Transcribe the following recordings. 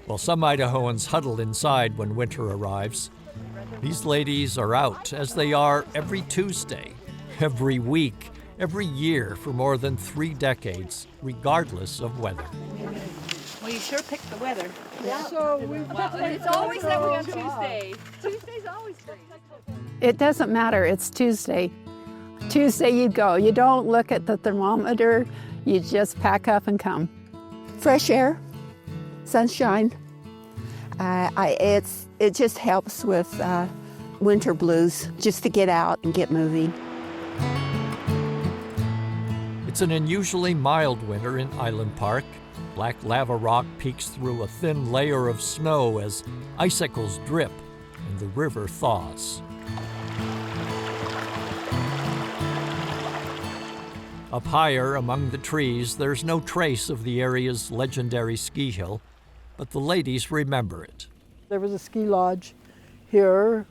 While some Idahoans huddle inside when winter arrives, these ladies are out, as they are every Tuesday, every week, every year for more than 3 decades, regardless of weather. Well, you sure picked the weather. Yeah. So it's always that way on Tuesday. Tuesday's always great. It doesn't matter. It's Tuesday. Tuesday you go. You don't look at the thermometer. You just pack up and come. Fresh air, sunshine. It just helps with winter blues, just to get out and get moving. It's an unusually mild winter in Island Park. Black lava rock peeks through a thin layer of snow as icicles drip and the river thaws. Up higher among the trees, there's no trace of the area's legendary ski hill, but the ladies remember it. There was a ski lodge here.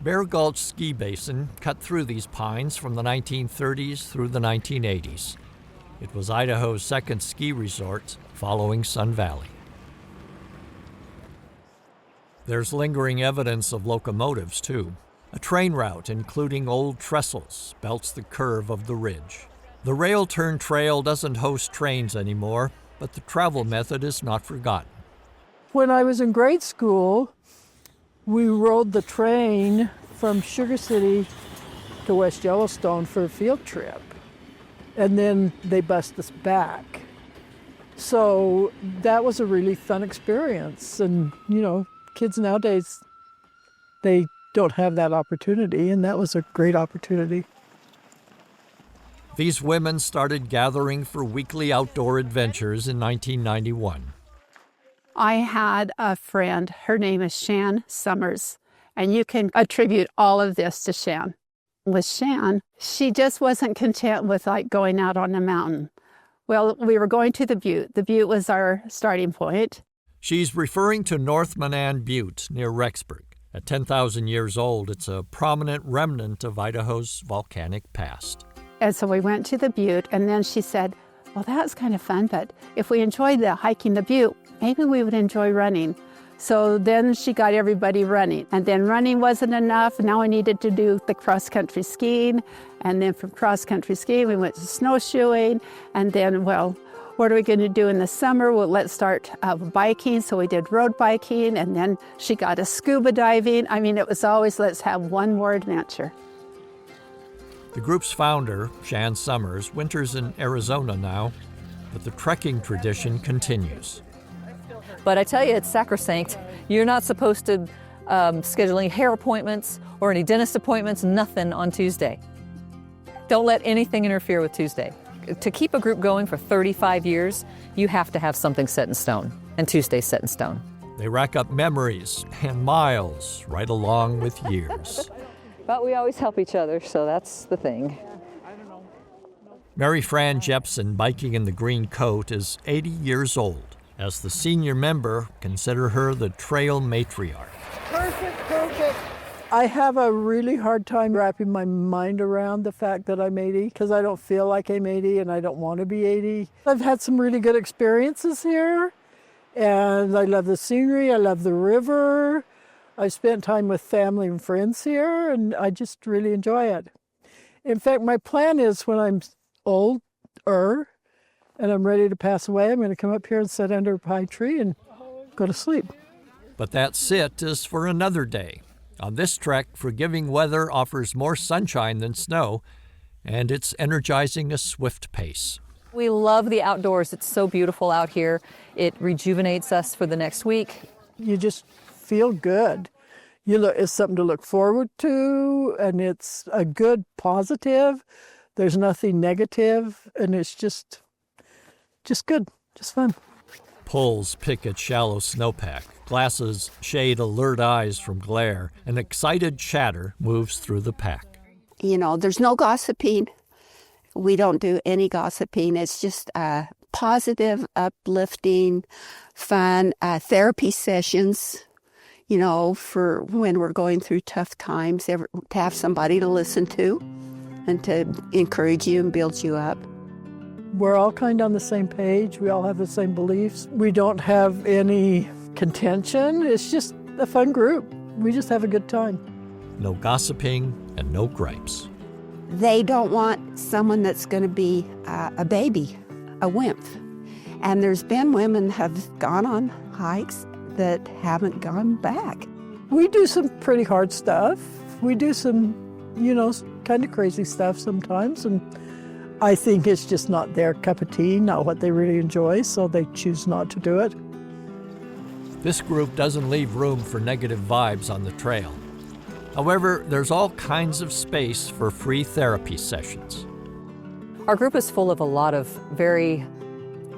Bear Gulch Ski Basin cut through these pines from the 1930s through the 1980s. It was Idaho's second ski resort, following Sun Valley. There's lingering evidence of locomotives, too. A train route, including old trestles, belts the curve of the ridge. The rail-turned trail doesn't host trains anymore, but the travel method is not forgotten. When I was in grade school, we rode the train from Sugar City to West Yellowstone for a field trip. And then they bused us back. So that was a really fun experience. And, kids nowadays, they don't have that opportunity, and that was a great opportunity. These women started gathering for weekly outdoor adventures in 1991. I had a friend. Her name is Shan Summers, and you can attribute all of this to Shan. With Shan, she just wasn't content with going out on the mountain. Well, we were going to the Butte. The Butte was our starting point. She's referring to North Manan Butte near Rexburg. At 10,000 years old, it's a prominent remnant of Idaho's volcanic past. And so we went to the Butte, and then she said, well, that's kind of fun, but if we enjoyed hiking the Butte, maybe we would enjoy running. So then she got everybody running. And then running wasn't enough. Now we needed to do the cross-country skiing. And then from cross-country skiing, we went to snowshoeing. And then, well, what are we going to do in the summer? Well, let's start biking. So we did road biking. And then she got us scuba diving. I mean, it was always, let's have one more adventure. The group's founder, Shan Summers, winters in Arizona now, but the trekking tradition continues. But I tell you, it's sacrosanct. You're not supposed to schedule any hair appointments or any dentist appointments, nothing on Tuesday. Don't let anything interfere with Tuesday. To keep a group going for 35 years, you have to have something set in stone, and Tuesday's set in stone. They rack up memories and miles right along with years. But we always help each other, so that's the thing. Mary Fran Jepson, biking in the green coat, is 80 years old. As the senior member, consider her the trail matriarch. Perfect. I have a really hard time wrapping my mind around the fact that I'm 80, because I don't feel like I'm 80 and I don't want to be 80. I've had some really good experiences here, and I love the scenery, I love the river. I spent time with family and friends here, and I just really enjoy it. In fact, my plan is when I'm older and I'm ready to pass away, I'm going to come up here and sit under a pine tree and go to sleep. But that sit is for another day. On this trek, forgiving weather offers more sunshine than snow, and it's energizing a swift pace. We love the outdoors. It's so beautiful out here. It rejuvenates us for the next week. You just feel good. It's something to look forward to, and it's a good positive. There's nothing negative, and it's just good, just fun. Poles pick at shallow snowpack. Glasses shade alert eyes from glare. An excited chatter moves through the pack. There's no gossiping. We don't do any gossiping. It's just positive, uplifting, fun therapy sessions, for when we're going through tough times, to have somebody to listen to and to encourage you and build you up. We're all kind of on the same page. We all have the same beliefs. We don't have any contention. It's just a fun group. We just have a good time. No gossiping and no gripes. They don't want someone that's going to be a baby, a wimp. And there's been women have gone on hikes that haven't gone back. We do some pretty hard stuff. We do some, kind of crazy stuff sometimes. And I think it's just not their cup of tea, not what they really enjoy, so they choose not to do it. This group doesn't leave room for negative vibes on the trail. However, there's all kinds of space for free therapy sessions. Our group is full of a lot of very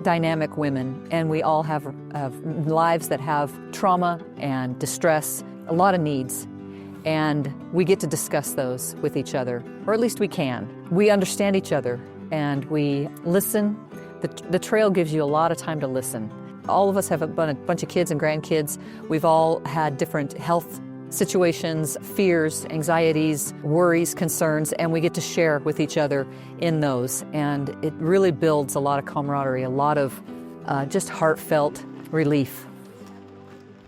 dynamic women, and we all have lives that have trauma and distress, a lot of needs. And we get to discuss those with each other, or at least we can. We understand each other and we listen. The trail gives you a lot of time to listen. All of us have a bunch of kids and grandkids. We've all had different health situations, fears, anxieties, worries, concerns, and we get to share with each other in those. And it really builds a lot of camaraderie, a lot of just heartfelt relief.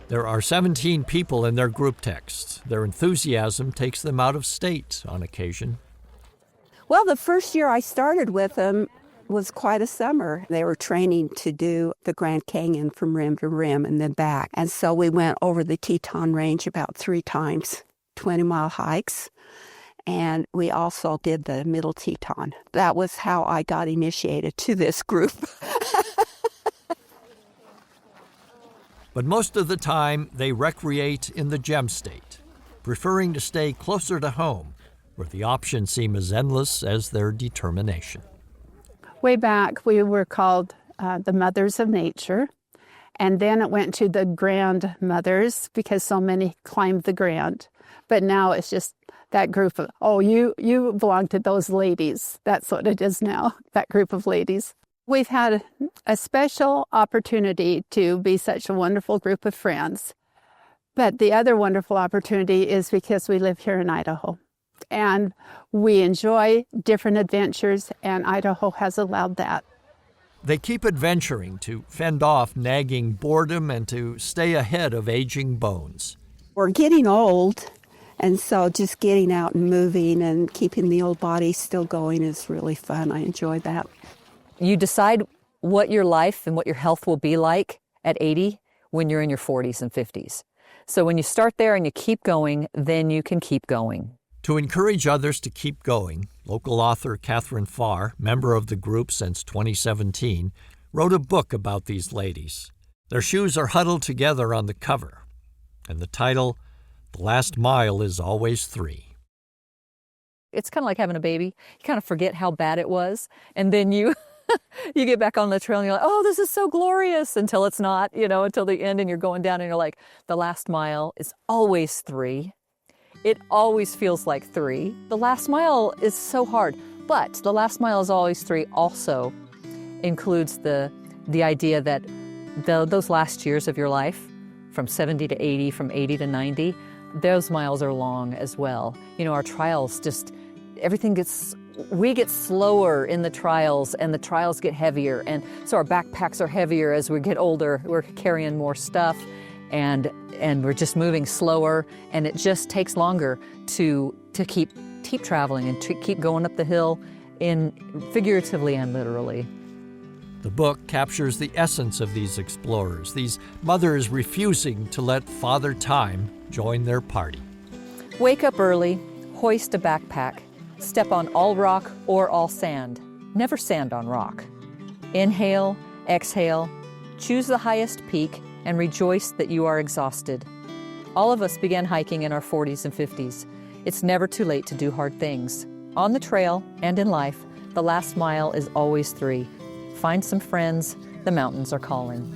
There are 17 people in their group text. Their enthusiasm takes them out of state on occasion. Well, the first year I started with them was quite a summer. They were training to do the Grand Canyon from rim to rim and then back. And so we went over the Teton Range about 3 times, 20-mile hikes. And we also did the Middle Teton. That was how I got initiated to this group. But most of the time, they recreate in the Gem State, preferring to stay closer to home, where the options seem as endless as their determination. Way back, we were called the Mothers of Nature, and then it went to the Grandmothers because so many climbed the Grand. But now it's just that group of, you belong to those ladies. That's what it is now, that group of ladies. We've had a special opportunity to be such a wonderful group of friends. But the other wonderful opportunity is because we live here in Idaho. And we enjoy different adventures, and Idaho has allowed that. They keep adventuring to fend off nagging boredom and to stay ahead of aging bones. We're getting old, and so just getting out and moving and keeping the old body still going is really fun. I enjoy that. You decide what your life and what your health will be like at 80 when you're in your 40s and 50s. So when you start there and you keep going, then you can keep going. To encourage others to keep going, local author Catherine Farr, member of the group since 2017, wrote a book about these ladies. Their shoes are huddled together on the cover, and the title, The Last Mile is Always 3. It's kind of like having a baby. You kind of forget how bad it was, and then you get back on the trail and you're like, oh, this is so glorious, until it's not, until the end, and you're going down and you're like, the last mile is always 3. It always feels like 3. The last mile is so hard, but the last mile is always 3 also includes the idea that those last years of your life, from 70 to 80, from 80 to 90, those miles are long as well. Our trials we get slower in the trials, and the trials get heavier, and so our backpacks are heavier as we get older. We're carrying more stuff, and we're just moving slower, and it just takes longer to keep traveling and to keep going up the hill, figuratively and literally. The book captures the essence of these explorers, these mothers refusing to let Father Time join their party. Wake up early, hoist a backpack, step on all rock or all sand. Never sand on rock. Inhale, exhale, choose the highest peak, and rejoice that you are exhausted. All of us began hiking in our 40s and 50s. It's never too late to do hard things. On the trail and in life, the last mile is always 3. Find some friends. The mountains are calling.